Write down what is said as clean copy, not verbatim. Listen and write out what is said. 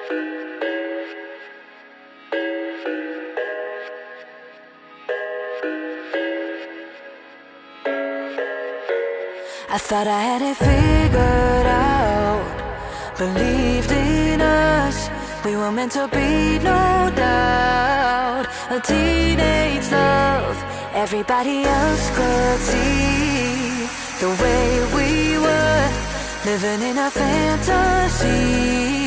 I thought I had it figured out, believed in us, we were meant to be, no doubt. A teenage love, everybody else could see the way we were, living in a fantasy.